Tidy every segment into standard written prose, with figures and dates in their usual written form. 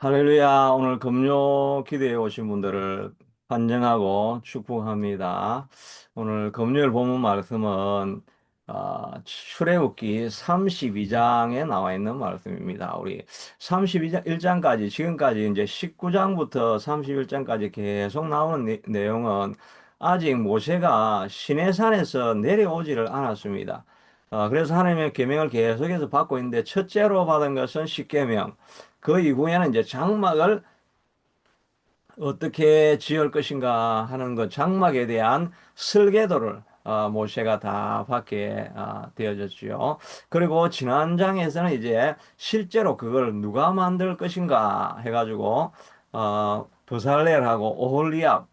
할렐루야. 오늘 금요 기도에 오신 분들을 환영하고 축복합니다. 오늘 금요일 본문 말씀은 출애굽기 32장에 나와 있는 말씀입니다. 우리 32장 1장까지 지금까지 이제 19장부터 31장까지 계속 나오는 내용은 아직 모세가 시내산에서 내려오지를 않았습니다. 그래서 하나님의 계명을 계속해서 받고 있는데 첫째로 받은 것은 십계명. 그 이후에는 이제 장막을 어떻게 지을 것인가 하는 그 장막에 대한 설계도를 모세가 다 받게 되어졌지요. 그리고 지난 장에서는 이제 실제로 그걸 누가 만들 것인가 해가지고 버살렐하고 오홀리압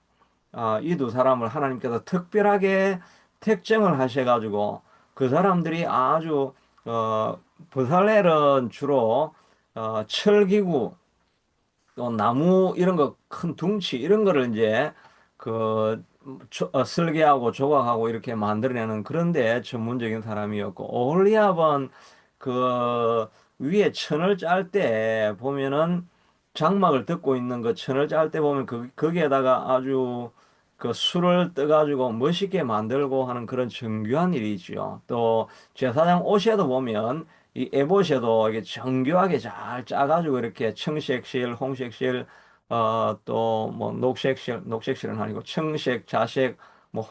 이 두 사람을 하나님께서 특별하게 택정을 하셔가지고 그 사람들이 아주 버살렐은 주로 철기구 또 나무 이런 거 큰 둥치 이런 거를 이제 그 설계하고 조각하고 이렇게 만들어내는 그런데 전문적인 사람이었고 오홀리압은 그 위에 천을 짤 때 보면은 장막을 덮고 있는 그 천을 짤 때 보면 거기에다가 아주 그 술을 떠가지고 멋있게 만들고 하는 그런 정교한 일이지요. 또 제사장 옷에도 보면 이 에봇에도 이게 정교하게 잘 짜가지고 이렇게 청색실, 홍색실, 또 뭐 녹색실은 아니고 청색, 자색, 뭐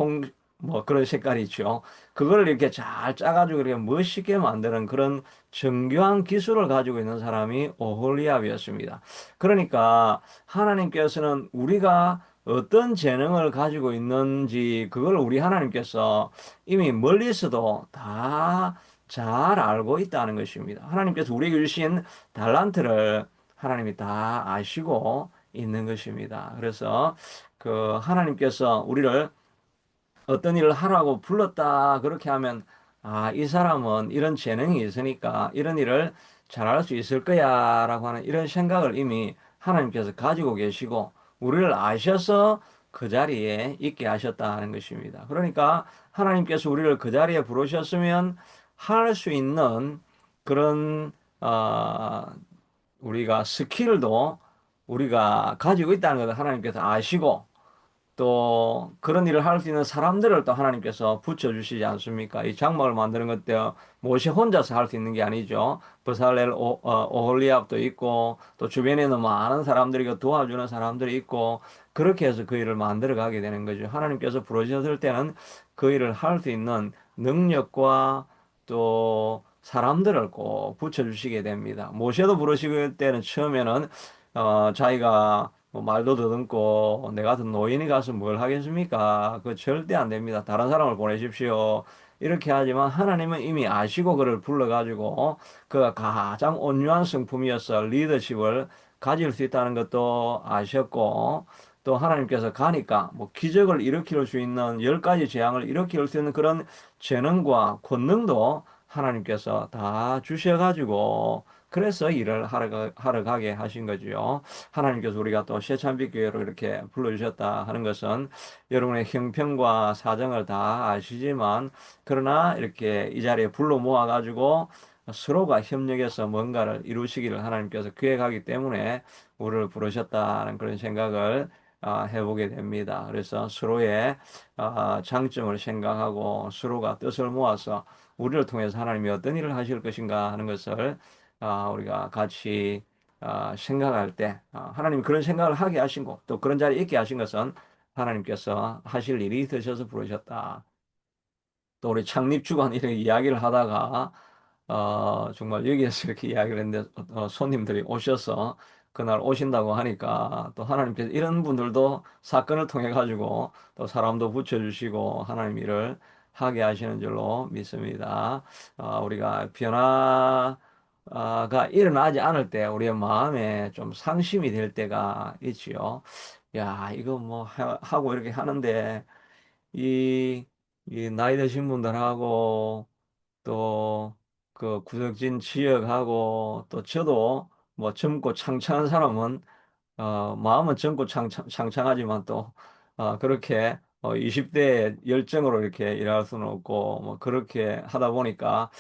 그런 색깔이 있죠. 그걸 이렇게 잘 짜가지고 이렇게 멋있게 만드는 그런 정교한 기술을 가지고 있는 사람이 오홀리압이었습니다. 그러니까 하나님께서는 우리가 어떤 재능을 가지고 있는지 그걸 우리 하나님께서 이미 멀리서도 다 잘 알고 있다는 것입니다. 하나님께서 우리에게 주신 달란트를 하나님이 다 아시고 있는 것입니다. 그래서 그 하나님께서 우리를 어떤 일을 하라고 불렀다 그렇게 하면 이 사람은 이런 재능이 있으니까 이런 일을 잘할 수 있을 거야라고 하는 이런 생각을 이미 하나님께서 가지고 계시고 우리를 아셔서 그 자리에 있게 하셨다는 것입니다. 그러니까 하나님께서 우리를 그 자리에 부르셨으면 할 수 있는 그런 우리가 스킬도 우리가 가지고 있다는 것을 하나님께서 아시고 또 그런 일을 할 수 있는 사람들을 또 하나님께서 붙여주시지 않습니까? 이 장막을 만드는 것도 모세 혼자서 할 수 있는 게 아니죠. 버살렐 오홀리압도 있고 또 주변에는 많은 사람들이 도와주는 사람들이 있고 그렇게 해서 그 일을 만들어 가게 되는 거죠. 하나님께서 부르셨을 때는 그 일을 할 수 있는 능력과 또 사람들을 꼭 붙여주시게 됩니다. 모세도 부르실 때는 처음에는 자기가 뭐 말도 더듬고 내 같은 노인이 가서 뭘 하겠습니까? 그 절대 안 됩니다. 다른 사람을 보내십시오. 이렇게 하지만 하나님은 이미 아시고 그를 불러가지고 그가 가장 온유한 성품이어서 리더십을 가질 수 있다는 것도 아셨고 또 하나님께서 가니까 뭐 기적을 일으킬 수 있는 열 가지 재앙을 일으킬 수 있는 그런 재능과 권능도 하나님께서 다 주셔가지고 그래서 일을 하러 가게 하신 거지요. 하나님께서 우리가 또 새찬빛 교회로 이렇게 불러주셨다 하는 것은 여러분의 형편과 사정을 다 아시지만 그러나 이렇게 이 자리에 불러 모아가지고 서로가 협력해서 뭔가를 이루시기를 하나님께서 계획하기 때문에 우리를 부르셨다는 그런 생각을 해보게 됩니다. 그래서 서로의 장점을 생각하고 서로가 뜻을 모아서 우리를 통해서 하나님이 어떤 일을 하실 것인가 하는 것을 우리가 같이 생각할 때 하나님이 그런 생각을 하게 하신 것, 또 그런 자리에 있게 하신 것은 하나님께서 하실 일이 있으셔서 부르셨다. 또 우리 창립주간 이렇게 이야기를 하다가 정말 여기에서 이렇게 이야기를 했는데 손님들이 오셔서 그날 오신다고 하니까 또 하나님께서 이런 분들도 사건을 통해 가지고 또 사람도 붙여주시고 하나님 일을 하게 하시는 줄로 믿습니다. 우리가 변화가 일어나지 않을 때 우리의 마음에 좀 상심이 될 때가 있지요. 야, 이거 뭐 하고 이렇게 하는데 이, 이 나이 드신 분들하고 또 그 구석진 지역하고 또 저도 뭐 젊고 창창한 사람은 마음은 젊고 창창하지만 또 그렇게 20대 열정으로 이렇게 일할 수는 없고 뭐 그렇게 하다 보니까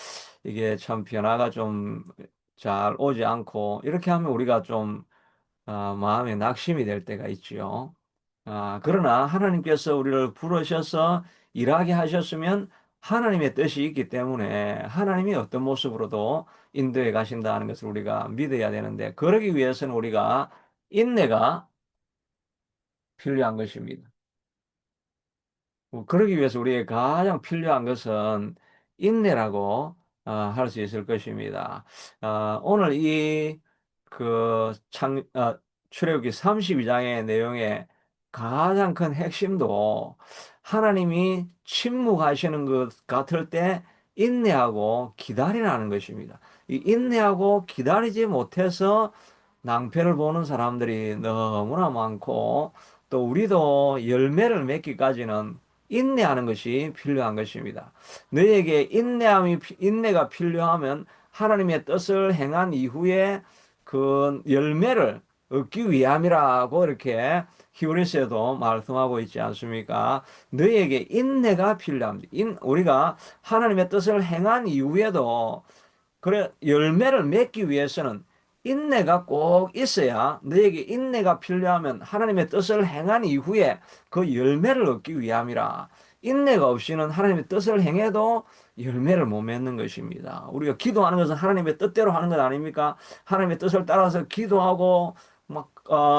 이게 참 변화가 좀 잘 오지 않고 이렇게 하면 우리가 좀 마음에 낙심이 될 때가 있지요. 그러나 하나님께서 우리를 부르셔서 일하게 하셨으면 하나님의 뜻이 있기 때문에 하나님이 어떤 모습으로도 인도해 가신다는 것을 우리가 믿어야 되는데, 그러기 위해서는 우리가 인내가 필요한 것입니다. 그러기 위해서 우리에게 가장 필요한 것은 인내라고 할 수 있을 것입니다. 오늘 출애굽기 32장의 내용의 가장 큰 핵심도 하나님이 침묵하시는 것 같을 때 인내하고 기다리라는 것입니다. 이 인내하고 기다리지 못해서 낭패를 보는 사람들이 너무나 많고, 또 우리도 열매를 맺기까지는 인내하는 것이 필요한 것입니다. 너에게 인내가 필요하면 하나님의 뜻을 행한 이후에 그 열매를 얻기 위함이라고 이렇게 히브리서에도 말씀하고 있지 않습니까? 너에게 인내가 필요합니다. 우리가 하나님의 뜻을 행한 이후에도 그래, 열매를 맺기 위해서는 인내가 꼭 있어야, 너에게 인내가 필요하면 하나님의 뜻을 행한 이후에 그 열매를 얻기 위함이라. 인내가 없이는 하나님의 뜻을 행해도 열매를 못 맺는 것입니다. 우리가 기도하는 것은 하나님의 뜻대로 하는 것 아닙니까? 하나님의 뜻을 따라서 기도하고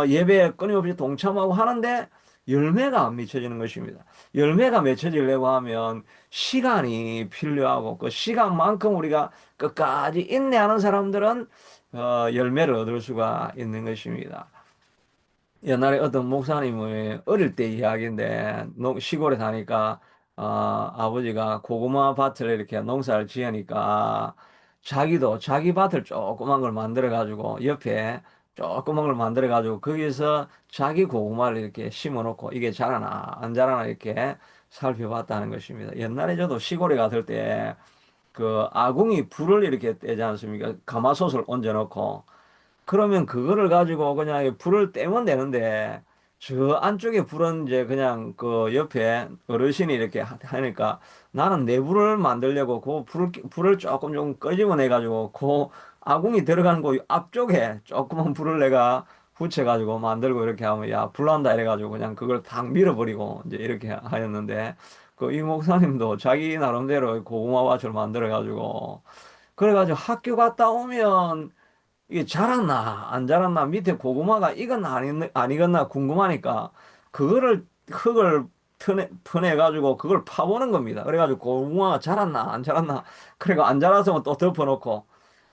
예배에 끊임없이 동참하고 하는데 열매가 안 맺혀지는 것입니다. 열매가 맺혀지려고 하면 시간이 필요하고, 그 시간만큼 우리가 끝까지 인내하는 사람들은 열매를 얻을 수가 있는 것입니다. 옛날에 어떤 목사님의 어릴 때 이야기인데, 시골에 사니까 아버지가 고구마 밭을 이렇게 농사를 지으니까 자기도 자기 밭을 조그만 걸 만들어 가지고 옆에 조그만 걸 만들어 가지고 거기서 자기 고구마를 이렇게 심어 놓고 이게 자라나 안 자라나 이렇게 살펴봤다는 것입니다. 옛날에 저도 시골에 갔을 때 그 아궁이 불을 이렇게 떼지 않습니까? 가마솥을 얹어 놓고 그러면 그거를 가지고 그냥 불을 떼면 되는데, 저 안쪽에 불은 이제 그냥 그 옆에 어르신이 이렇게 하니까 나는 내불을 만들려고 그 불을 조금 좀 끄집어내가지고 그 아궁이 들어가는 그 앞쪽에 조그만 불을 내가 붙여가지고 만들고 이렇게 하면 야, 불난다 이래가지고 그냥 그걸 탁 밀어버리고 이제 이렇게 하였는데, 그 이 목사님도 자기 나름대로 고구마밭을 만들어가지고 그래가지고 학교 갔다 오면 이게 자랐나 안 자랐나 밑에 고구마가 익었나 안 익었나 궁금하니까 그거를 흙을 퍼내가지고 그걸 파보는 겁니다. 그래가지고 고구마가 자랐나 안 자랐나, 그래가 안 자라서 또 덮어놓고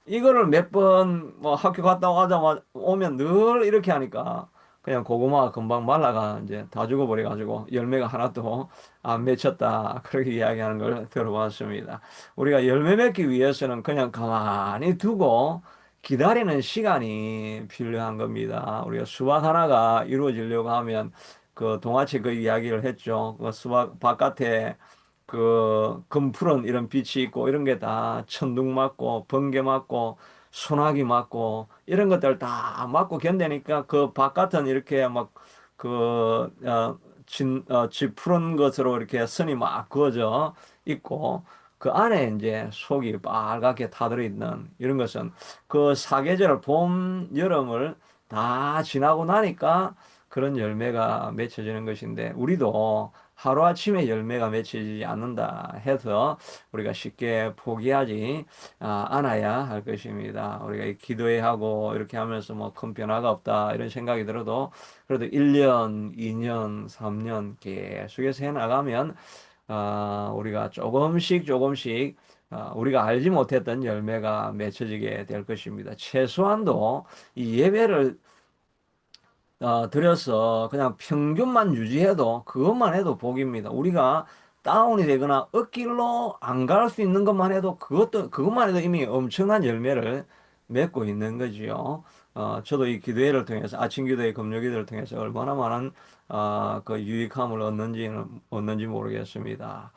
이거를 몇 번 뭐 학교 갔다 오자마자 오면 늘 이렇게 하니까 그냥 고구마가 금방 말라가 이제 다 죽어버려가지고 열매가 하나도 안 맺혔다, 그렇게 이야기하는 걸 들어봤습니다. 우리가 열매 맺기 위해서는 그냥 가만히 두고 기다리는 시간이 필요한 겁니다. 우리가 수박 하나가 이루어지려고 하면 그 동화책 그 이야기를 했죠. 그 수박 바깥에 그 금푸른 이런 빛이 있고 이런 게 다 천둥 맞고 번개 맞고 소나기 맞고 이런 것들 다 맞고 견디니까 그 바깥은 이렇게 집 푸른 것으로 이렇게 선이 막 그어져 있고 그 안에 이제 속이 빨갛게 타들어 있는 이런 것은 그 사계절 봄, 여름을 다 지나고 나니까 그런 열매가 맺혀지는 것인데, 우리도 하루아침에 열매가 맺히지 않는다 해서 우리가 쉽게 포기하지 않아야 할 것입니다. 우리가 기도해야 하고 이렇게 하면서 뭐 큰 변화가 없다 이런 생각이 들어도 그래도 1년, 2년, 3년 계속해서 해 나가면 우리가 조금씩 조금씩 우리가 알지 못했던 열매가 맺혀지게 될 것입니다. 최소한도 이 예배를 들여서 그냥 평균만 유지해도 그것만 해도 복입니다. 우리가 다운이 되거나 억길로 안 갈 수 있는 것만 해도 그것만 해도 이미 엄청난 열매를 맺고 있는 거지요. 저도 이 기도회를 통해서 아침 기도회, 금요 기도를 통해서 얼마나 많은 그 유익함을 얻는지 모르겠습니다.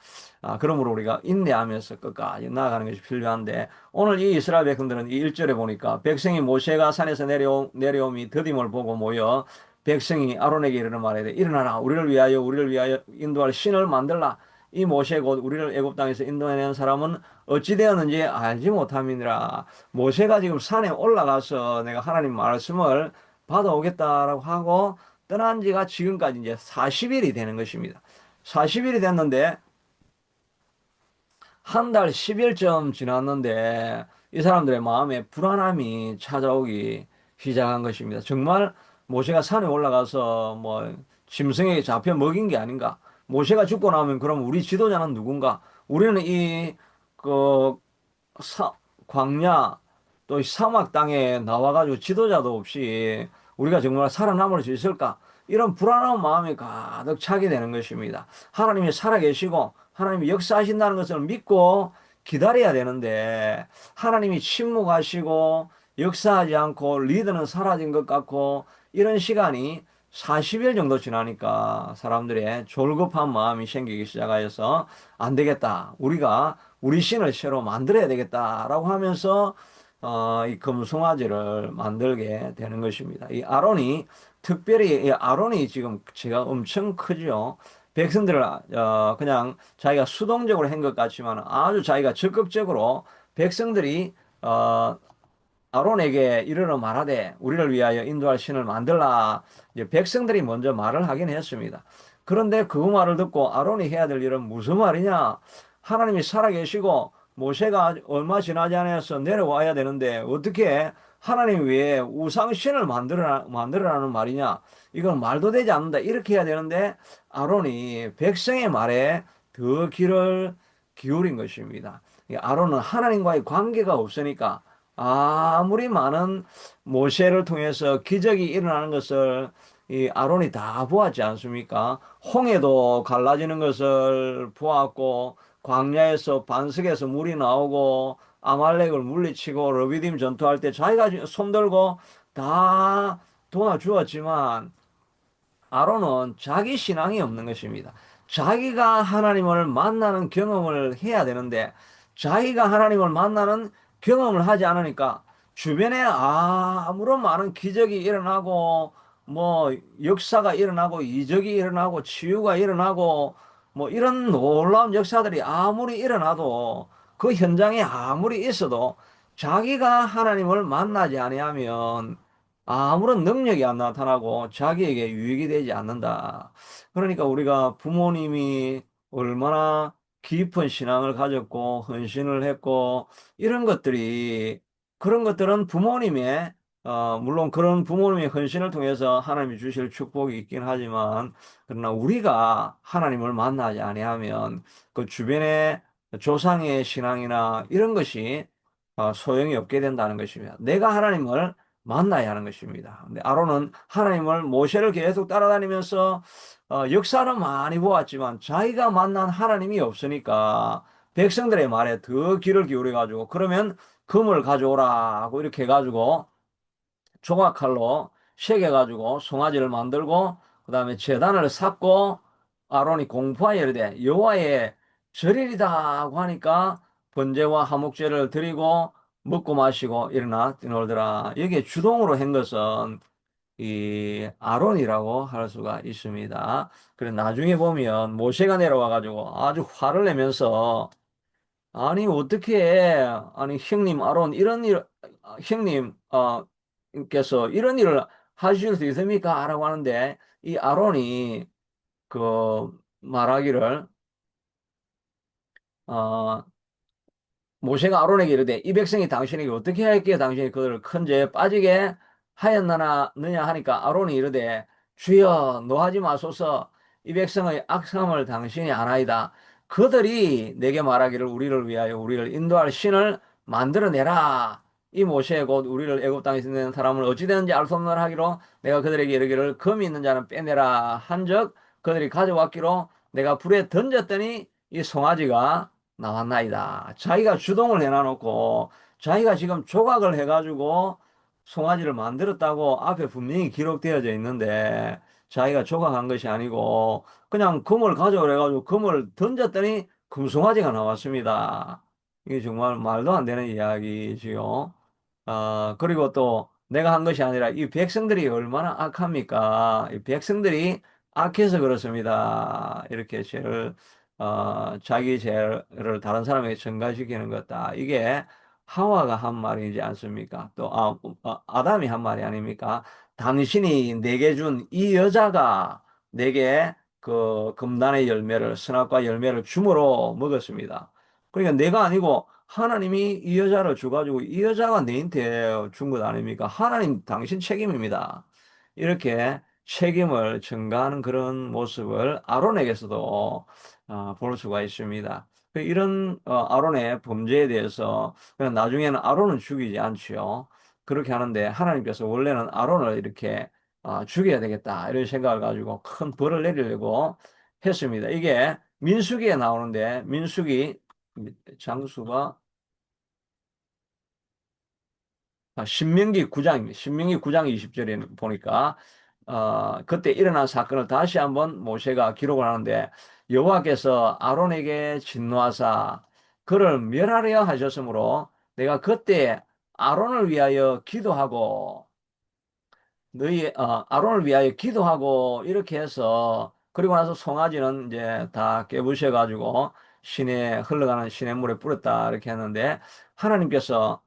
그러므로 우리가 인내하면서 끝까지 나아가는 것이 필요한데, 오늘 이 이스라엘 백성들은 이 1절에 보니까 백성이 모세가 산에서 내려옴이 더딤을 보고 모여 백성이 아론에게 이르는 말에 대해 일어나라, 우리를 위하여 인도할 신을 만들라. 이 모세 곧 우리를 애굽 땅에서 인도해낸 사람은 어찌 되었는지 알지 못함이니라. 모세가 지금 산에 올라가서 내가 하나님 말씀을 받아오겠다라고 하고 떠난 지가 지금까지 이제 40일이 되는 것입니다. 40일이 됐는데 한 달 10일쯤 지났는데 이 사람들의 마음에 불안함이 찾아오기 시작한 것입니다. 정말 모세가 산에 올라가서 뭐 짐승에게 잡혀 먹인 게 아닌가? 모세가 죽고 나면 그럼 우리 지도자는 누군가? 우리는 그 사, 광야 또 사막 땅에 나와가지고 지도자도 없이 우리가 정말 살아남을 수 있을까? 이런 불안한 마음이 가득 차게 되는 것입니다. 하나님이 살아계시고 하나님이 역사하신다는 것을 믿고 기다려야 되는데 하나님이 침묵하시고 역사하지 않고 리더는 사라진 것 같고 이런 시간이 40일 정도 지나니까 사람들의 졸급한 마음이 생기기 시작하여서 안 되겠다. 우리가 우리 신을 새로 만들어야 되겠다라고 하면서 이 금송아지를 만들게 되는 것입니다. 이 아론이 특별히 이 아론이 지금 제가 엄청 크죠. 백성들을 그냥 자기가 수동적으로 한 것 같지만 아주 자기가 적극적으로 백성들이 어, 아론에게 이르러 말하되 우리를 위하여 인도할 신을 만들라. 이제 백성들이 먼저 말을 하긴 했습니다. 그런데 그 말을 듣고 아론이 해야 될 일은 무슨 말이냐? 하나님이 살아계시고 모세가 얼마 지나지 않아서 내려와야 되는데 어떻게 하나님 외에 우상신을 만들어라는 말이냐? 이건 말도 되지 않는다. 이렇게 해야 되는데 아론이 백성의 말에 더 귀를 기울인 것입니다. 아론은 하나님과의 관계가 없으니까 아무리 많은 모세를 통해서 기적이 일어나는 것을 이 아론이 다 보았지 않습니까? 홍해도 갈라지는 것을 보았고, 광야에서 반석에서 물이 나오고, 아말렉을 물리치고, 러비딤 전투할 때 자기가 손들고 다 도와주었지만, 아론은 자기 신앙이 없는 것입니다. 자기가 하나님을 만나는 경험을 해야 되는데, 자기가 하나님을 만나는 경험을 하지 않으니까, 주변에 아무런 많은 기적이 일어나고, 뭐, 역사가 일어나고, 이적이 일어나고, 치유가 일어나고, 뭐, 이런 놀라운 역사들이 아무리 일어나도, 그 현장에 아무리 있어도, 자기가 하나님을 만나지 아니하면, 아무런 능력이 안 나타나고 자기에게 유익이 되지 않는다. 그러니까 우리가 부모님이 얼마나 깊은 신앙을 가졌고 헌신을 했고 이런 것들이 그런 것들은 부모님의 물론 그런 부모님의 헌신을 통해서 하나님이 주실 축복이 있긴 하지만 그러나 우리가 하나님을 만나지 아니하면 그 주변의 조상의 신앙이나 이런 것이 소용이 없게 된다는 것입니다. 내가 하나님을 만나야 하는 것입니다. 근데 아론은 하나님을 모세를 계속 따라다니면서 역사는 많이 보았지만 자기가 만난 하나님이 없으니까 백성들의 말에 더 귀를 기울여 가지고 그러면 금을 가져오라 하고 이렇게 해가지고 조각칼로 새겨가지고 송아지를 만들고 그다음에 제단을 샀고 아론이 공포하여 이르되 여호와의 절일이다 하고 하니까 번제와 화목제를 드리고 먹고 마시고 일어나 뛰놀더라. 여기에 주동으로 한 것은 이 아론이라고 할 수가 있습니다. 그래 나중에 보면 모세가 내려와 가지고 아주 화를 내면서 아니 어떻게 아니 형님 아론 이런 일 형님 께서 이런 일을 하실 수 있습니까? 라고 하는데 이 아론이 그 말하기를 어 모세가 아론에게 이르되 이 백성이 당신에게 어떻게 할기에 당신이 그들을 큰 죄에 빠지게 하였느냐 하니까 아론이 이르되 주여 노하지 마소서 이 백성의 악함을 당신이 아나이다. 그들이 내게 말하기를 우리를 위하여 우리를 인도할 신을 만들어내라. 이 모세 곧 우리를 애굽 땅에서 있는 사람을 어찌 되는지 알 수 없는 하기로 내가 그들에게 이르기를 금이 있는 자는 빼내라 한즉 그들이 가져왔기로 내가 불에 던졌더니 이 송아지가 나왔나이다. 자기가 주동을 해놔놓고 자기가 지금 조각을 해가지고 송아지를 만들었다고 앞에 분명히 기록되어져 있는데 자기가 조각한 것이 아니고 그냥 금을 가져오래 가지고 금을 던졌더니 금송아지가 나왔습니다. 이게 정말 말도 안 되는 이야기지요. 그리고 또 내가 한 것이 아니라 이 백성들이 얼마나 악합니까? 이 백성들이 악해서 그렇습니다. 이렇게 죄를 자기 죄를 다른 사람에게 전가시키는 것다. 이게 하와가 한 말이지 않습니까? 또, 아담이 한 말이 아닙니까? 당신이 내게 준 이 여자가 내게 그 금단의 열매를, 선악과 열매를 줌으로 먹었습니다. 그러니까 내가 아니고 하나님이 이 여자를 줘가지고 이 여자가 내한테 준 것 아닙니까? 하나님 당신 책임입니다. 이렇게 책임을 전가하는 그런 모습을 아론에게서도 볼 수가 있습니다. 이런 아론의 범죄에 대해서 그냥 나중에는 아론은 죽이지 않지요. 그렇게 하는데 하나님께서 원래는 아론을 이렇게 죽여야 되겠다 이런 생각을 가지고 큰 벌을 내리려고 했습니다. 이게 민수기에 나오는데 민수기 장수가 신명기 9장입니다. 신명기 9장 20절에 보니까 그때 일어난 사건을 다시 한번 모세가 기록을 하는데 여호와께서 아론에게 진노하사 그를 멸하려 하셨으므로 내가 그때 아론을 위하여 기도하고 아론을 위하여 기도하고 이렇게 해서 그리고 나서 송아지는 이제 다 깨부셔가지고 시내 흘러가는 시냇물에 뿌렸다 이렇게 했는데 하나님께서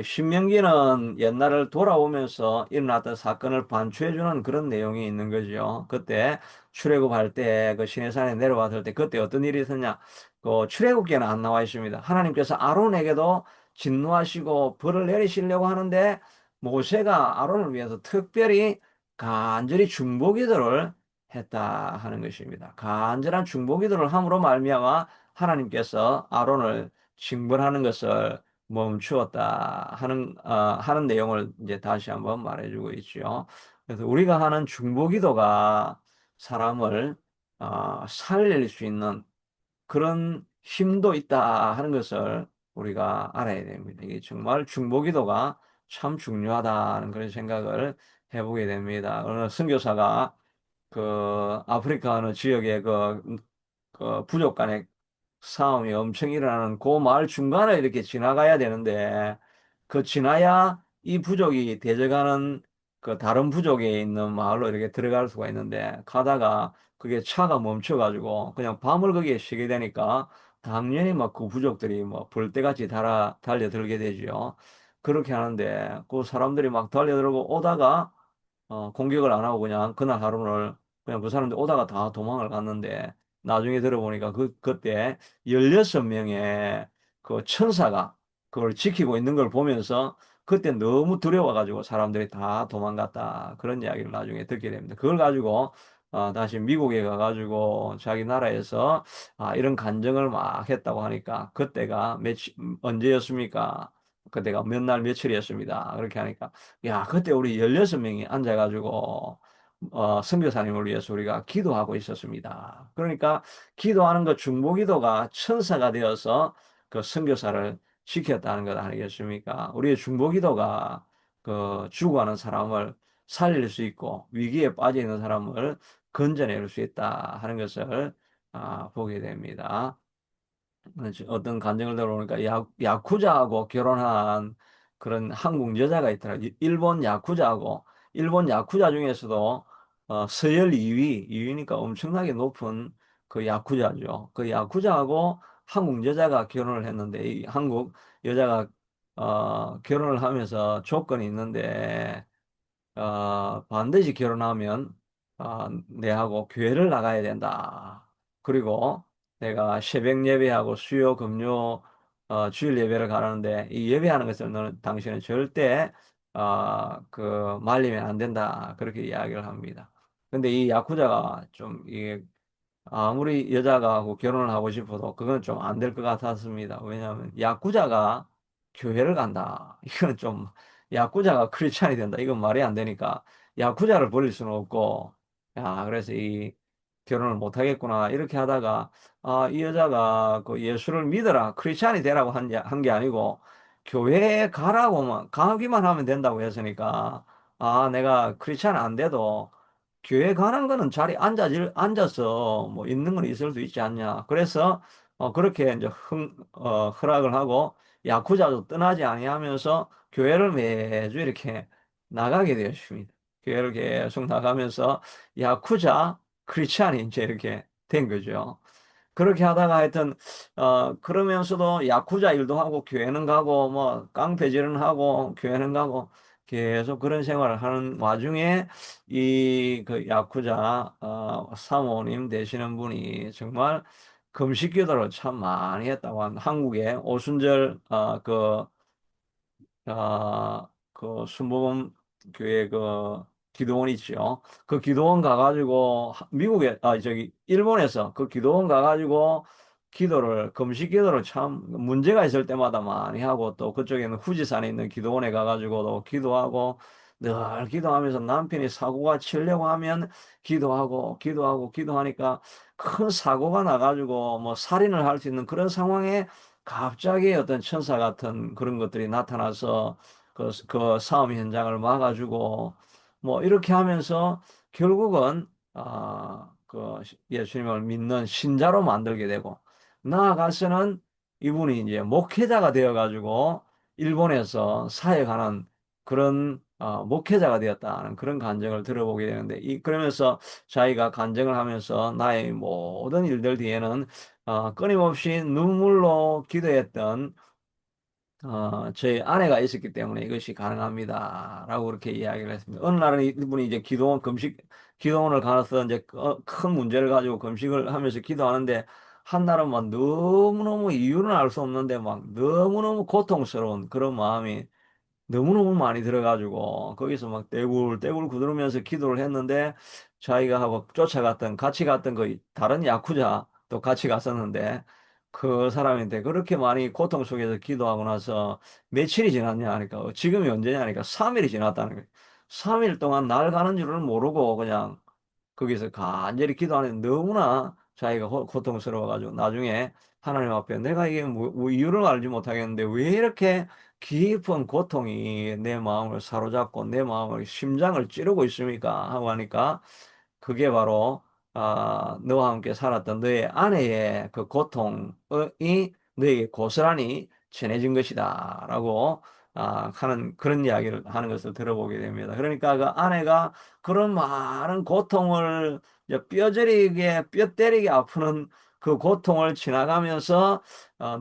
신명기는 옛날을 돌아오면서 일어났던 사건을 반추해주는 그런 내용이 있는 거죠. 그때 출애굽할 때 그 시내산에 내려왔을 때 그때 어떤 일이 있었냐? 그 출애굽기에는 안 나와 있습니다. 하나님께서 아론에게도 진노하시고 벌을 내리시려고 하는데 모세가 아론을 위해서 특별히 간절히 중보기도를 했다 하는 것입니다. 간절한 중보기도를 함으로 말미암아 하나님께서 아론을 징벌하는 것을 멈추었다 하는 내용을 이제 다시 한번 말해주고 있죠. 그래서 우리가 하는 중보기도가 사람을 살릴 수 있는 그런 힘도 있다 하는 것을 우리가 알아야 됩니다. 이게 정말 중보기도가 참 중요하다는 그런 생각을 해보게 됩니다. 어느 선교사가 그 아프리카 어느 지역의 그 부족 간의 싸움이 엄청 일어나는 그 마을 중간을 이렇게 지나가야 되는데 그 지나야 이 부족이 대적하는 그 다른 부족에 있는 마을로 이렇게 들어갈 수가 있는데 가다가 그게 차가 멈춰가지고 그냥 밤을 거기에 쉬게 되니까 당연히 막 그 부족들이 뭐 벌떼같이 달려들게 되죠. 그렇게 하는데 그 사람들이 막 달려들고 오다가 공격을 안 하고 그냥 그날 하루를 그냥 그 사람들 오다가 다 도망을 갔는데 나중에 들어보니까 그때 16명의 그 천사가 그걸 지키고 있는 걸 보면서 그때 너무 두려워가지고 사람들이 다 도망갔다. 그런 이야기를 나중에 듣게 됩니다. 그걸 가지고 다시 미국에 가가지고 자기 나라에서 이런 간증을 막 했다고 하니까 그때가 언제였습니까? 그때가 몇 날 며칠이었습니다. 그렇게 하니까 야, 그때 우리 16명이 앉아가지고, 선교사님을 위해서 우리가 기도하고 있었습니다. 그러니까, 기도하는 것, 중보기도가 천사가 되어서 그 선교사를 지켰다는 것 아니겠습니까? 우리의 중보기도가 그 죽어가는 사람을 살릴 수 있고, 위기에 빠져 있는 사람을 건져낼 수 있다 하는 것을 보게 됩니다. 어떤 간증을 들어보니까 야쿠자하고 결혼한 그런 한국 여자가 있더라. 일본 야쿠자하고 일본 야쿠자 중에서도 서열 2위니까 엄청나게 높은 그 야쿠자죠. 그 야쿠자하고 한국 여자가 결혼을 했는데 이 한국 여자가 결혼을 하면서 조건이 있는데 반드시 결혼하면 내하고 교회를 나가야 된다. 그리고 내가 새벽 예배하고 수요 금요 주일 예배를 가는데 이 예배하는 것을 너는 당신은 절대 그 말리면 안 된다. 그렇게 이야기를 합니다. 근데 이 야쿠자가 좀 이게 아무리 여자가 하고 결혼을 하고 싶어도 그건 좀 안 될 것 같았습니다. 왜냐하면 야쿠자가 교회를 간다. 이건 좀 야쿠자가 크리스찬이 된다. 이건 말이 안 되니까 야쿠자를 버릴 수는 없고 야 그래서 이 결혼을 못 하겠구나 이렇게 하다가 이 여자가 그 예수를 믿어라 크리스찬이 되라고 한 게 아니고 교회에 가라고만 가기만 하면 된다고 했으니까 내가 크리스찬 안 돼도 교회 가는 거는 자리 앉아서 뭐 있는 건 있을 수 있지 않냐. 그래서 그렇게 이제 허락을 하고 야쿠자도 떠나지 아니하면서 교회를 매주 이렇게 나가게 되었습니다. 교회를 계속 나가면서 야쿠자 크리스찬이 이제 이렇게 된 거죠. 그렇게 하다가 하여튼, 그러면서도 야쿠자 일도 하고, 교회는 가고, 뭐, 깡패질은 하고, 교회는 가고, 계속 그런 생활을 하는 와중에, 그 야쿠자, 사모님 되시는 분이 정말 금식 기도를 참 많이 했다고 합니다. 한국에 오순절, 그 순복음 교회 그 기도원 있죠. 그 기도원 가가지고 미국에 일본에서 그 기도원 가가지고 기도를 금식 기도를 참 문제가 있을 때마다 많이 하고 또 그쪽에는 후지산에 있는 기도원에 가가지고도 기도하고 늘 기도하면서 남편이 사고가 치려고 하면 기도하니까 큰 사고가 나가지고 뭐 살인을 할 수 있는 그런 상황에 갑자기 어떤 천사 같은 그런 것들이 나타나서 그 싸움 현장을 막아주고 뭐 이렇게 하면서 결국은 그 예수님을 믿는 신자로 만들게 되고 나아가서는 이분이 이제 목회자가 되어가지고 일본에서 사역하는 그런 목회자가 되었다는 그런 간증을 들어보게 되는데 그러면서 자기가 간증을 하면서 나의 모든 일들 뒤에는 끊임없이 눈물로 기도했던 저희 아내가 있었기 때문에 이것이 가능합니다. 라고 그렇게 이야기를 했습니다. 어느 날은 이분이 이제 기도원을 가서 이제 큰 문제를 가지고 금식을 하면서 기도하는데, 한 날은 막 너무너무 이유는 알 수 없는데 막 너무너무 고통스러운 그런 마음이 너무너무 많이 들어가지고 거기서 막 떼굴떼굴 구르면서 기도를 했는데 자기가 하고 같이 갔던 그 다른 야쿠자 또 같이 갔었는데 그 사람한테 그렇게 많이 고통 속에서 기도하고 나서 며칠이 지났냐 하니까 지금이 언제냐 하니까 3일이 지났다는 거예요. 3일 동안 날 가는 줄을 모르고 그냥 거기서 간절히 기도하는데 너무나 자기가 고통스러워가지고 나중에 하나님 앞에 내가 이게 뭐 이유를 알지 못하겠는데 왜 이렇게 깊은 고통이 내 마음을 사로잡고 내 마음을 심장을 찌르고 있습니까? 하고 하니까 그게 바로 너와 함께 살았던 너의 아내의 그 고통이 너에게 고스란히 전해진 것이다라고 하는 그런 이야기를 하는 것을 들어보게 됩니다. 그러니까 그 아내가 그런 많은 고통을 이제 뼈 때리게 아프는 그 고통을 지나가면서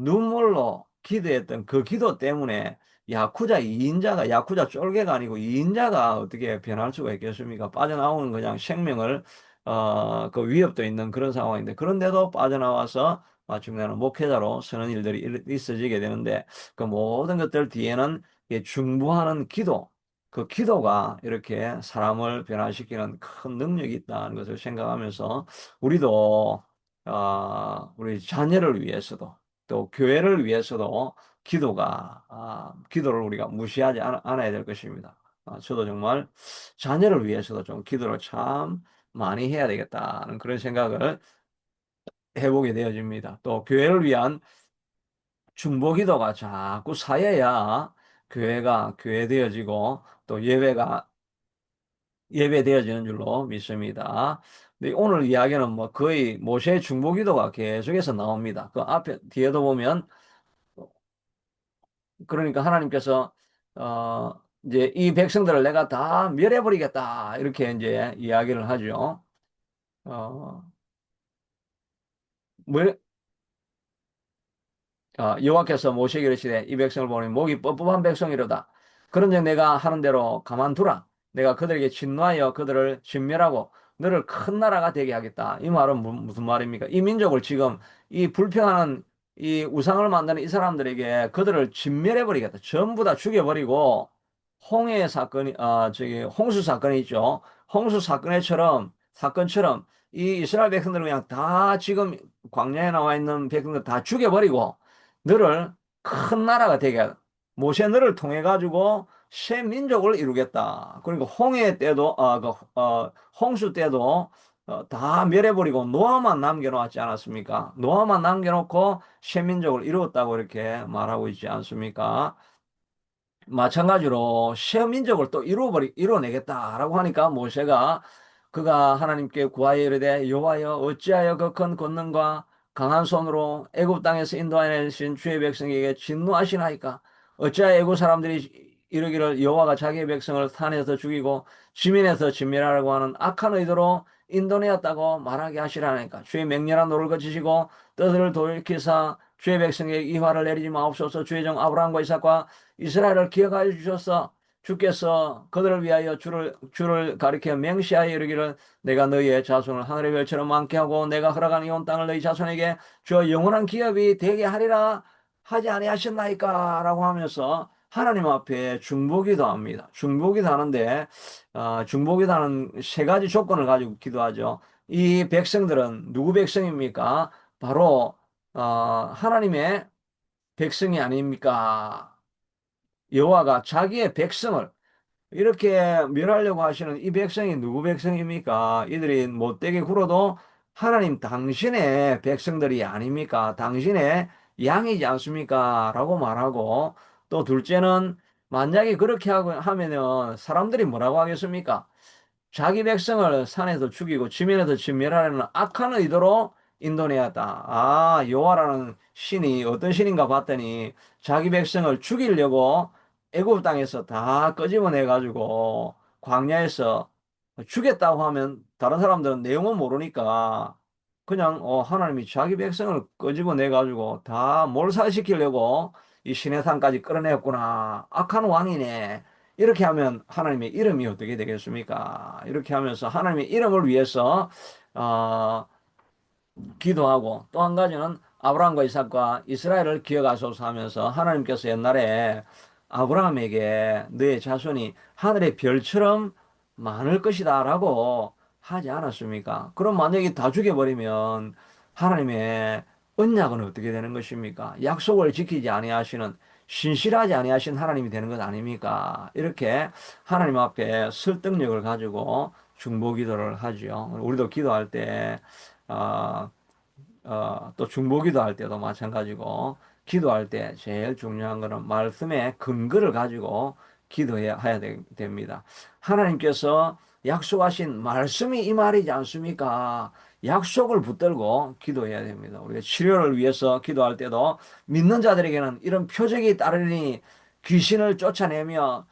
눈물로 기도했던 그 기도 때문에 야쿠자 쫄개가 아니고 2인자가 어떻게 변할 수가 있겠습니까? 빠져나오는 그냥 생명을 그 위협도 있는 그런 상황인데 그런데도 빠져나와서 마침내는 목회자로 서는 일들이 있어지게 되는데 그 모든 것들 뒤에는 이 중보하는 기도 그 기도가 이렇게 사람을 변화시키는 큰 능력이 있다는 것을 생각하면서 우리도 우리 자녀를 위해서도 또 교회를 위해서도 기도를 우리가 무시하지 않아야 될 것입니다. 저도 정말 자녀를 위해서도 좀 기도를 참 많이 해야 되겠다는 그런 생각을 해보게 되어집니다. 또 교회를 위한 중보 기도가 자꾸 쌓여야 교회가 교회되어지고 또 예배되어지는 줄로 믿습니다. 근데 오늘 이야기는 뭐 거의 모세의 중보 기도가 계속해서 나옵니다. 그 앞에 뒤에도 보면 그러니까 하나님께서 이제 이 백성들을 내가 다 멸해버리겠다 이렇게 이제 이야기를 하죠. 어, 뭐, 여호와께서 모세에게 이르시되 이 백성을 보니 목이 뻣뻣한 백성이로다. 그런즉 내가 하는 대로 가만두라. 내가 그들에게 진노하여 그들을 진멸하고 너를 큰 나라가 되게 하겠다. 이 말은 무슨 말입니까? 이 민족을 지금 이 불평하는 이 우상을 만드는 이 사람들에게 그들을 진멸해 버리겠다. 전부 다 죽여버리고 홍해 사건이 홍수 사건이 있죠. 홍수 사건처럼 이 이스라엘 백성들을 그냥 다 지금 광야에 나와 있는 백성들 다 죽여버리고 너를 큰 나라가 되게 하라. 모세 너를 통해 가지고 새 민족을 이루겠다. 그러니까 홍해 때도 홍수 때도 다 멸해버리고 노아만 남겨놓았지 않았습니까? 노아만 남겨놓고 새 민족을 이루었다고 이렇게 말하고 있지 않습니까? 마찬가지로 새 민족을 또 이루어내겠다라고 하니까 모세가 그가 하나님께 구하여 이르되 여호와여 어찌하여 그 큰 권능과 강한 손으로 애굽 땅에서 인도하여 내신 주의 백성에게 진노하시나이까 어찌하여 애굽 사람들이 이르기를 여호와가 자기의 백성을 산에서 죽이고 지면에서 진멸하려고 하는 악한 의도로 인도내었다고 말하게 하시라니까. 주의 맹렬한 노를 거치시고 뜻을 돌이키사 주의 백성에게 이 화를 내리지 마옵소서. 주의 종 아브라함과 이삭과 이스라엘을 기억하여 주셔서 주께서 그들을 위하여 주를 가리켜 맹시하여 이르기를 내가 너희의 자손을 하늘의 별처럼 많게 하고 내가 허락한 이온 땅을 너희 자손에게 주어 영원한 기업이 되게 하리라 하지 아니하셨나이까 라고 하면서 하나님 앞에 중보기도 합니다. 중보기도 하는데 중보기도 하는 세 가지 조건을 가지고 기도하죠. 이 백성들은 누구 백성입니까? 바로 하나님의 백성이 아닙니까? 여호와가 자기의 백성을 이렇게 멸하려고 하시는 이 백성이 누구 백성입니까? 이들이 못되게 굴어도 하나님 당신의 백성들이 아닙니까? 당신의 양이지 않습니까? 라고 말하고 또 둘째는 만약에 그렇게 하면은 사람들이 뭐라고 하겠습니까? 자기 백성을 산에서 죽이고 지면에서 진멸하려는 악한 의도로 인도내었다. 여호와라는 신이 어떤 신인가 봤더니 자기 백성을 죽이려고 애굽 땅에서 다 끄집어내 가지고 광야에서 죽였다고 하면 다른 사람들은 내용은 모르니까 그냥 하나님이 자기 백성을 끄집어내 가지고 다 몰살시키려고 이 시내산까지 끌어내었구나. 악한 왕이네. 이렇게 하면 하나님의 이름이 어떻게 되겠습니까? 이렇게 하면서 하나님의 이름을 위해서 어, 기도하고 또 한 가지는 아브라함과 이삭과 이스라엘을 기억하소서 하면서 하나님께서 옛날에 아브라함에게 너의 자손이 하늘의 별처럼 많을 것이다 라고 하지 않았습니까? 그럼 만약에 다 죽여버리면 하나님의 언약은 어떻게 되는 것입니까? 약속을 지키지 아니하시는 신실하지 아니하신 하나님이 되는 것 아닙니까? 이렇게 하나님 앞에 설득력을 가지고 중보 기도를 하죠. 우리도 기도할 때 어, 또 중보기도 할 때도 마찬가지고 기도할 때 제일 중요한 거는 말씀의 근거를 가지고 기도해야 됩니다. 하나님께서 약속하신 말씀이 이 말이지 않습니까? 약속을 붙들고 기도해야 됩니다. 우리가 치료를 위해서 기도할 때도 믿는 자들에게는 이런 표적이 따르니 귀신을 쫓아내며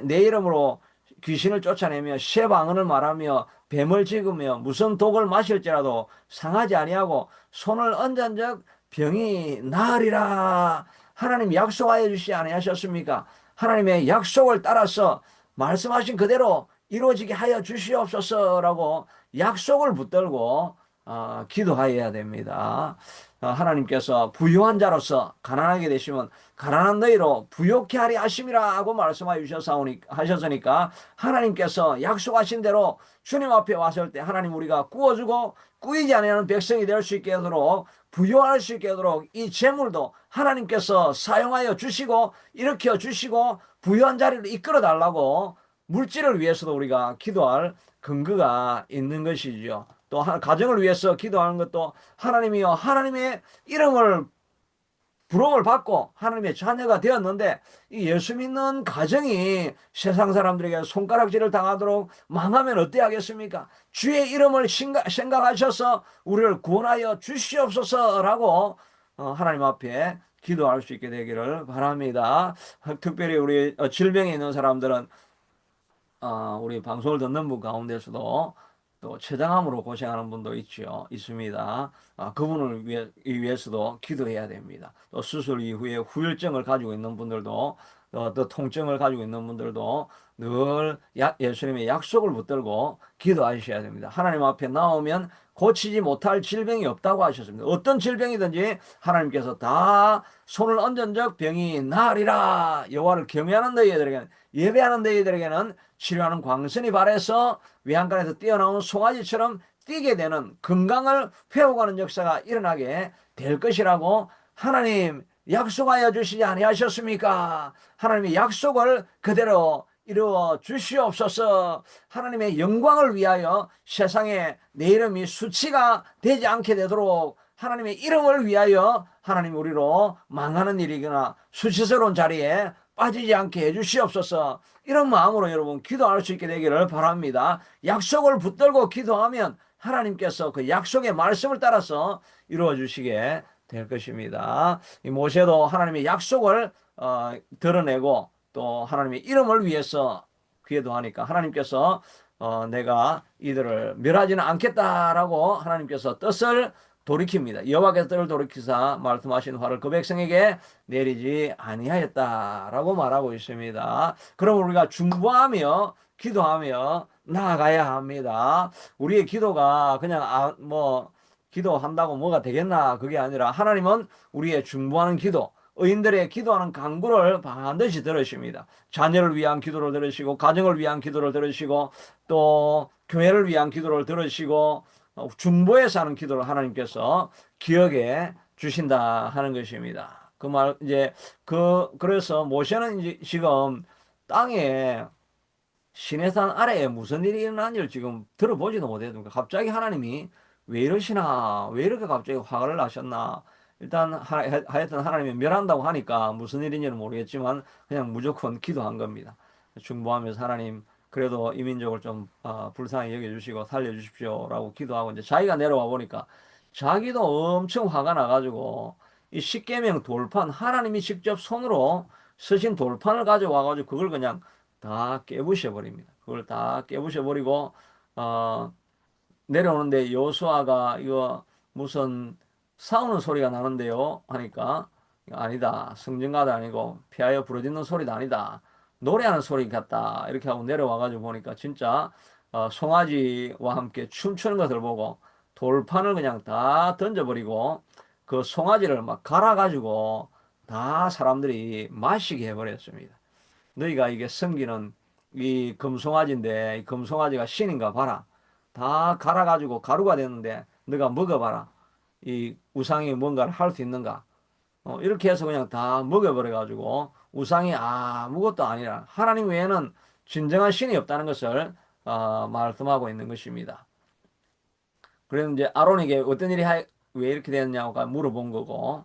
내 이름으로 귀신을 쫓아내며 새 방언을 말하며 뱀을 찍으며 무슨 독을 마실지라도 상하지 아니하고 손을 얹은 적 병이 나으리라. 하나님 약속하여 주시지 아니하셨습니까? 하나님의 약속을 따라서 말씀하신 그대로 이루어지게 하여 주시옵소서라고 약속을 붙들고 기도하여야 됩니다. 하나님께서 부유한 자로서 가난하게 되시면 가난한 너희로 부욕케 하리 하심이라 하고 말씀하여 하셨으니까 하나님께서 약속하신 대로 주님 앞에 왔을 때 하나님 우리가 구워주고 꾸이지 아니하는 백성이 될 수 있게 하도록 부유할 수 있게 하도록 이 재물도 하나님께서 사용하여 주시고 일으켜 주시고 부유한 자리를 이끌어 달라고 물질을 위해서도 우리가 기도할 근거가 있는 것이죠. 또 가정을 위해서 기도하는 것도 하나님이요 하나님의 이름을 부름을 받고 하나님의 자녀가 되었는데 이 예수 믿는 가정이 세상 사람들에게 손가락질을 당하도록 망하면 어때 하겠습니까? 주의 이름을 생각하셔서 우리를 구원하여 주시옵소서라고 하나님 앞에 기도할 수 있게 되기를 바랍니다. 특별히 우리 질병에 있는 사람들은 우리 방송을 듣는 분 가운데서도 또 췌장암으로 고생하는 분도 있습니다. 그분을 위해서도 기도해야 됩니다. 또 수술 이후에 후유증을 가지고 있는 분들도 또 통증을 가지고 있는 분들도 늘 예수님의 약속을 붙들고 기도하셔야 됩니다. 하나님 앞에 나오면 고치지 못할 질병이 없다고 하셨습니다. 어떤 질병이든지 하나님께서 다 손을 얹은 적 병이 나으리라. 여호와를 경외하는 너희들에게는 예배하는 너희들에게는 치료하는 광선이 발해서 외양간에서 뛰어나온 송아지처럼 뛰게 되는 건강을 회복하는 역사가 일어나게 될 것이라고 하나님 약속하여 주시지 아니하셨습니까? 하나님의 약속을 그대로 이루어 주시옵소서. 하나님의 영광을 위하여 세상에 내 이름이 수치가 되지 않게 되도록 하나님의 이름을 위하여 하나님 우리로 망하는 일이거나 수치스러운 자리에 빠지지 않게 해주시옵소서. 이런 마음으로 여러분 기도할 수 있게 되기를 바랍니다. 약속을 붙들고 기도하면 하나님께서 그 약속의 말씀을 따라서 이루어 주시게 될 것입니다. 이 모세도 하나님의 약속을 드러내고 또 하나님의 이름을 위해서 기도하니까 하나님께서 내가 이들을 멸하지는 않겠다라고 하나님께서 뜻을 돌이킵니다. 여호와께서 뜻을 돌이키사 말씀하신 화를 그 백성에게 내리지 아니하였다라고 말하고 있습니다. 그럼 우리가 중보하며 기도하며 나아가야 합니다. 우리의 기도가 그냥 기도한다고 뭐가 되겠나 그게 아니라 하나님은 우리의 중보하는 기도, 의인들의 기도하는 간구를 반드시 들으십니다. 자녀를 위한 기도를 들으시고 가정을 위한 기도를 들으시고 또 교회를 위한 기도를 들으시고 중보해서 하는 기도를 하나님께서 기억해 주신다 하는 것입니다. 그 말 이제 그래서 모세는 이제 지금 땅에 시내산 아래에 무슨 일이 일어난지를 지금 들어보지도 못했는데 갑자기 하나님이 왜 이러시나 왜 이렇게 갑자기 화를 나셨나 일단 하여튼 하나님이 멸한다고 하니까 무슨 일인지는 모르겠지만 그냥 무조건 기도한 겁니다. 중보하면서 하나님 그래도 이 민족을 좀 불쌍히 여겨주시고 살려주십시오라고 기도하고 이제 자기가 내려와 보니까 자기도 엄청 화가 나가지고 이 십계명 돌판 하나님이 직접 손으로 쓰신 돌판을 가져와 가지고 그걸 그냥 다 깨부셔 버립니다. 그걸 다 깨부셔 버리고 어, 내려오는데 여호수아가 이거 무슨 싸우는 소리가 나는데요 하니까 아니다. 성전가도 아니고 피하여 부르짖는 소리도 아니다. 노래하는 소리 같다. 이렇게 하고 내려와 가지고 보니까 진짜 송아지와 함께 춤추는 것을 보고 돌판을 그냥 다 던져버리고 그 송아지를 막 갈아가지고 다 사람들이 마시게 해버렸습니다. 너희가 이게 섬기는 이 금송아지인데 이 금송아지가 신인가 봐라. 다 갈아가지고 가루가 됐는데 너가 먹어봐라. 이 우상이 뭔가를 할 수 있는가? 이렇게 해서 그냥 다 먹여버려가지고 우상이 아무것도 아니라 하나님 외에는 진정한 신이 없다는 것을 말씀하고 있는 것입니다. 그래서 이제 아론에게 어떤 일이 왜 이렇게 됐냐고 물어본 거고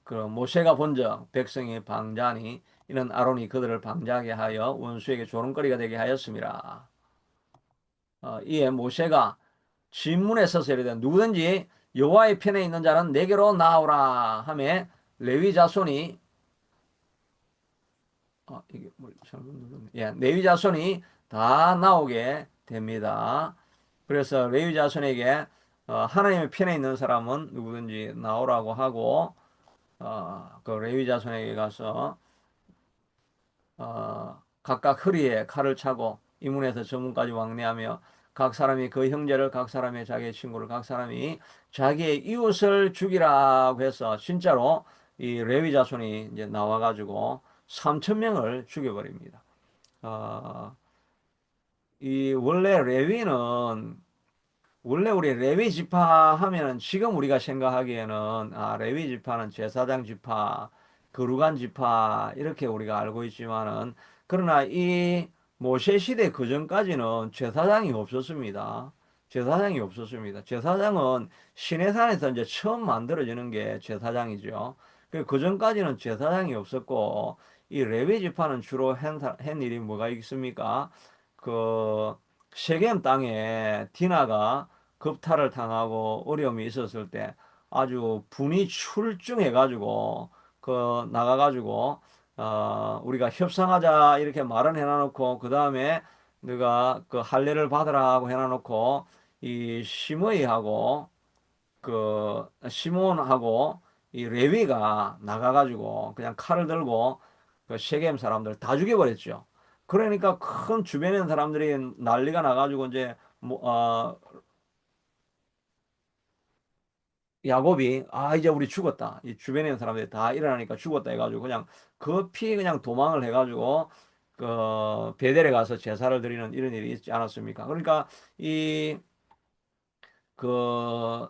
그 모세가 본적 백성이 방자니 이는 아론이 그들을 방자하게 하여 원수에게 조롱거리가 되게 하였습니다. 이에 모세가 진문에 서서 이르되 누구든지 여호와의 편에 있는 자는 내게로 나오라 하매 레위 자손이 이게 뭘 잘못 눌렀네. 예, 레위 자손이 다 나오게 됩니다. 그래서 레위 자손에게 하나님의 편에 있는 사람은 누구든지 나오라고 하고 그 레위 자손에게 가서 각각 허리에 칼을 차고 이문에서 저문까지 왕래하며 각 사람이 그 형제를 각 사람의 자기의 친구를 각 사람이 자기의 이웃을 죽이라고 해서 진짜로 이 레위 자손이 이제 나와가지고 3천 명을 죽여버립니다. 이 원래 우리 레위 지파 하면은 지금 우리가 생각하기에는 레위 지파는 제사장 지파, 거룩한 지파 이렇게 우리가 알고 있지만은 그러나 이 모세 시대 그전까지는 제사장이 없었습니다. 제사장이 없었습니다. 제사장은 시내산에서 이제 처음 만들어지는 게 제사장이죠. 그전까지는 제사장이 없었고 이 레위 지파는 주로 한 일이 뭐가 있습니까? 그 세겜 땅에 디나가 겁탈을 당하고 어려움이 있었을 때 아주 분이 출중해가지고 나가가지고 우리가 협상하자 이렇게 말은 해놔놓고 그 다음에 너가 그 할례를 받으라 하고 해놔놓고 이 시므이하고 그 시몬하고 이 레위가 나가가지고 그냥 칼을 들고 그 세겜 사람들 다 죽여버렸죠. 그러니까 큰 주변에 있는 사람들이 난리가 나가지고 이제 뭐, 야곱이 이제 우리 죽었다. 이 주변에 있는 사람들이 다 일어나니까 죽었다 해가지고 그냥 급히 그냥 도망을 해가지고 그 베델에 가서 제사를 드리는 이런 일이 있지 않았습니까? 그러니까 이 그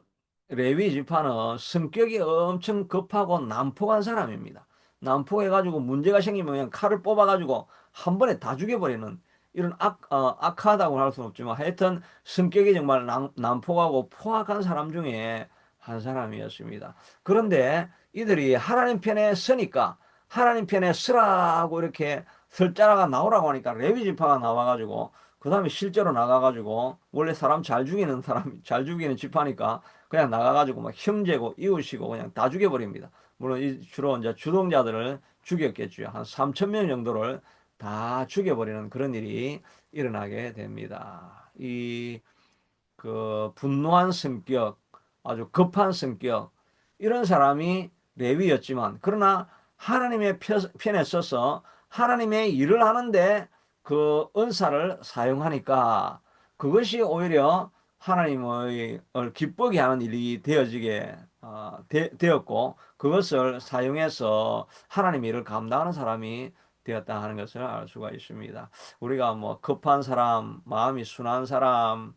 레위 지파는 성격이 엄청 급하고 난폭한 사람입니다. 난폭해가지고 문제가 생기면 그냥 칼을 뽑아가지고 한 번에 다 죽여버리는 이런 악하다고 할 수는 없지만 하여튼 성격이 정말 난폭하고 포악한 사람 중에 한 사람이었습니다. 그런데 이들이 하나님 편에 서니까 하나님 편에 서라고 이렇게 설 자라가 나오라고 하니까 레위 지파가 나와가지고 그 다음에 실제로 나가가지고 원래 사람 잘 죽이는 사람 잘 죽이는 집하니까 그냥 나가가지고 막 형제고 이웃이고 그냥 다 죽여버립니다. 물론 주로 이제 주동자들을 죽였겠죠. 한 3천 명 정도를 다 죽여버리는 그런 일이 일어나게 됩니다. 그 분노한 성격, 아주 급한 성격, 이런 사람이 레위였지만, 그러나 하나님의 편에 서서 하나님의 일을 하는데 그 은사를 사용하니까 그것이 오히려 하나님의 기쁘게 하는 일이 되어지게 되었고, 그것을 사용해서 하나님의 일을 감당하는 사람이 되었다 하는 것을 알 수가 있습니다. 우리가 뭐 급한 사람, 마음이 순한 사람,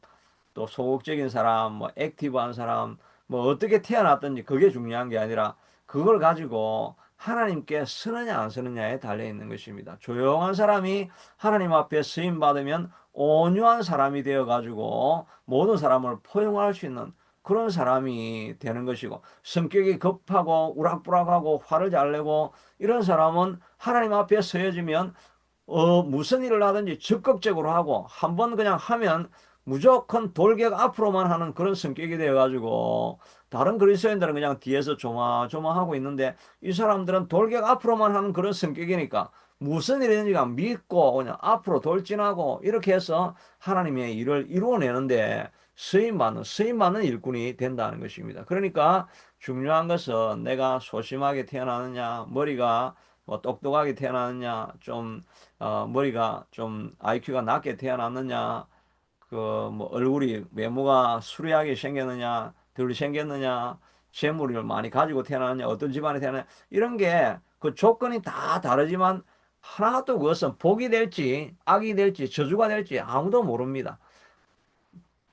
또 소극적인 사람, 뭐 액티브한 사람, 뭐 어떻게 태어났든지 그게 중요한 게 아니라 그걸 가지고 하나님께 쓰느냐 안 쓰느냐에 달려 있는 것입니다. 조용한 사람이 하나님 앞에 쓰임 받으면 온유한 사람이 되어 가지고 모든 사람을 포용할 수 있는 그런 사람이 되는 것이고, 성격이 급하고 우락부락하고 화를 잘 내고 이런 사람은 하나님 앞에 서여지면 무슨 일을 하든지 적극적으로 하고, 한번 그냥 하면 무조건 돌격 앞으로만 하는 그런 성격이 되어가지고, 다른 그리스도인들은 그냥 뒤에서 조마조마하고 있는데, 이 사람들은 돌격 앞으로만 하는 그런 성격이니까, 무슨 일이든지 그냥 믿고, 그냥 앞으로 돌진하고, 이렇게 해서 하나님의 일을 이루어내는데, 쓰임받는 일꾼이 된다는 것입니다. 그러니까 중요한 것은 내가 소심하게 태어나느냐, 머리가 뭐 똑똑하게 태어나느냐, 좀 머리가 좀 IQ가 낮게 태어났느냐, 그 뭐 얼굴이 외모가 수려하게 생겼느냐, 덜 생겼느냐, 재물을 많이 가지고 태어났느냐, 어떤 집안에 태어났느냐, 이런 게 그 조건이 다 다르지만 하나도 그것은 복이 될지 악이 될지 저주가 될지 아무도 모릅니다.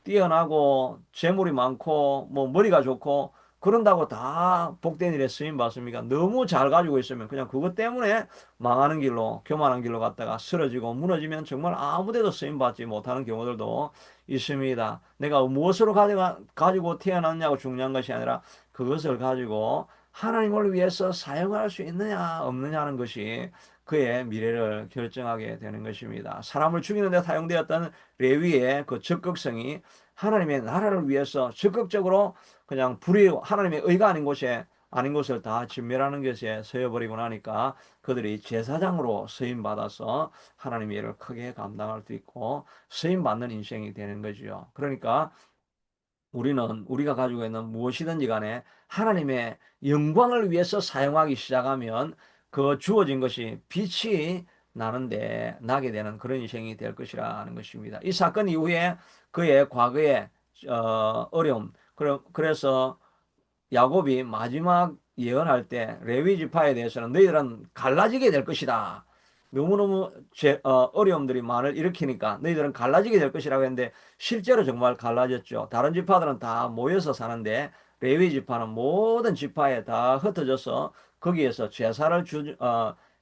뛰어나고 재물이 많고 뭐 머리가 좋고 그런다고 다 복된 일에 쓰임 받습니까? 너무 잘 가지고 있으면 그냥 그것 때문에 망하는 길로, 교만한 길로 갔다가 쓰러지고 무너지면 정말 아무 데도 쓰임 받지 못하는 경우들도 있습니다. 내가 무엇으로 가지고 태어났냐고 중요한 것이 아니라 그것을 가지고 하나님을 위해서 사용할 수 있느냐 없느냐 하는 것이 그의 미래를 결정하게 되는 것입니다. 사람을 죽이는 데 사용되었던 레위의 그 적극성이 하나님의 나라를 위해서 적극적으로 그냥 하나님의 의가 아닌 곳을 다 진멸하는 것에 서여버리고 나니까 그들이 제사장으로 쓰임 받아서 하나님의 일을 크게 감당할 수 있고 쓰임 받는 인생이 되는 거죠. 그러니까 우리가 가지고 있는 무엇이든지 간에 하나님의 영광을 위해서 사용하기 시작하면 그 주어진 것이 빛이 나게 되는 그런 인생이 될 것이라는 것입니다. 이 사건 이후에 그의 과거의 어려움, 그래서 야곱이 마지막 예언할 때 레위 지파에 대해서는 너희들은 갈라지게 될 것이다. 너무너무 어려움들이 많을 일으키니까 너희들은 갈라지게 될 것이라고 했는데 실제로 정말 갈라졌죠. 다른 지파들은 다 모여서 사는데 레위 지파는 모든 지파에 다 흩어져서 거기에서 제사를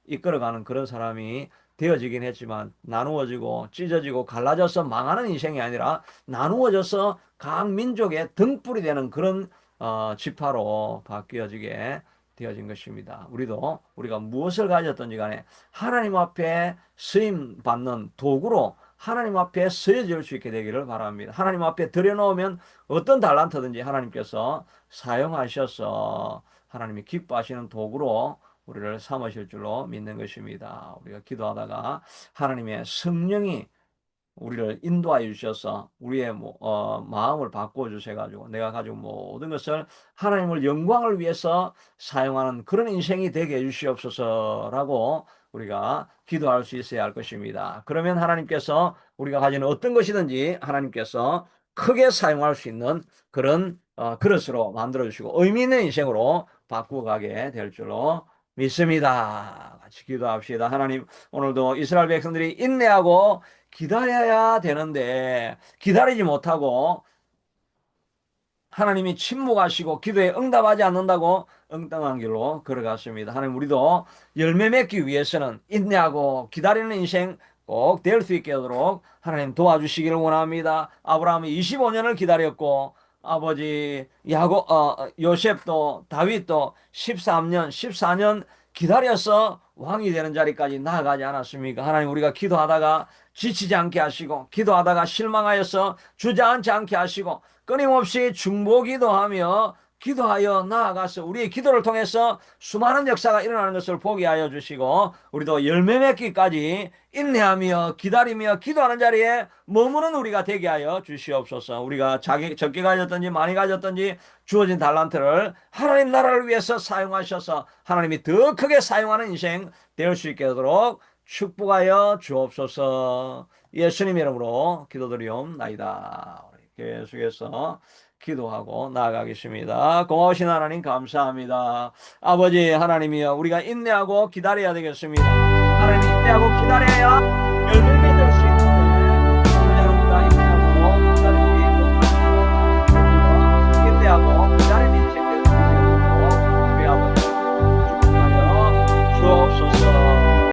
이끌어가는 그런 사람이 되어지긴 했지만 나누어지고 찢어지고 갈라져서 망하는 인생이 아니라 나누어져서 각 민족의 등불이 되는 그런 지파로 바뀌어지게 되어진 것입니다. 우리가 무엇을 가졌든지 간에 하나님 앞에 쓰임 받는 도구로 하나님 앞에 쓰여질 수 있게 되기를 바랍니다. 하나님 앞에 들여놓으면 어떤 달란트든지 하나님께서 사용하셔서 하나님이 기뻐하시는 도구로 우리를 삼으실 줄로 믿는 것입니다. 우리가 기도하다가 하나님의 성령이 우리를 인도하여 주셔서 우리의 마음을 바꾸어 주셔가지고 내가 가지고 모든 것을 하나님을 영광을 위해서 사용하는 그런 인생이 되게 해주시옵소서라고 우리가 기도할 수 있어야 할 것입니다. 그러면 하나님께서 우리가 가지는 어떤 것이든지 하나님께서 크게 사용할 수 있는 그런 그릇으로 만들어 주시고 의미 있는 인생으로 바꾸어 가게 될 줄로 믿습니다. 같이 기도합시다. 하나님, 오늘도 이스라엘 백성들이 인내하고 기다려야 되는데 기다리지 못하고 하나님이 침묵하시고 기도에 응답하지 않는다고 엉뚱한 길로 걸어갔습니다. 하나님, 우리도 열매 맺기 위해서는 인내하고 기다리는 인생 꼭 될 수 있게 하도록 하나님 도와주시기를 원합니다. 아브라함이 25년을 기다렸고 아버지 요셉도 다윗도 13년 14년 기다려서 왕이 되는 자리까지 나아가지 않았습니까? 하나님, 우리가 기도하다가 지치지 않게 하시고 기도하다가 실망하여서 주저앉지 않게 하시고 끊임없이 중보기도하며 기도하여 나아가서 우리의 기도를 통해서 수많은 역사가 일어나는 것을 보게 하여 주시고 우리도 열매 맺기까지 인내하며 기다리며 기도하는 자리에 머무는 우리가 되게 하여 주시옵소서. 우리가 적게 가졌든지 많이 가졌든지 주어진 달란트를 하나님 나라를 위해서 사용하셔서 하나님이 더 크게 사용하는 인생 될 수 있게 하도록 축복하여 주옵소서. 예수님 이름으로 기도드리옵나이다. 계속해서 기도하고 나아가겠습니다. 고마우신 하나님 감사합니다. 아버지 하나님이여 우리가 인내하고 기다려야 되겠습니다.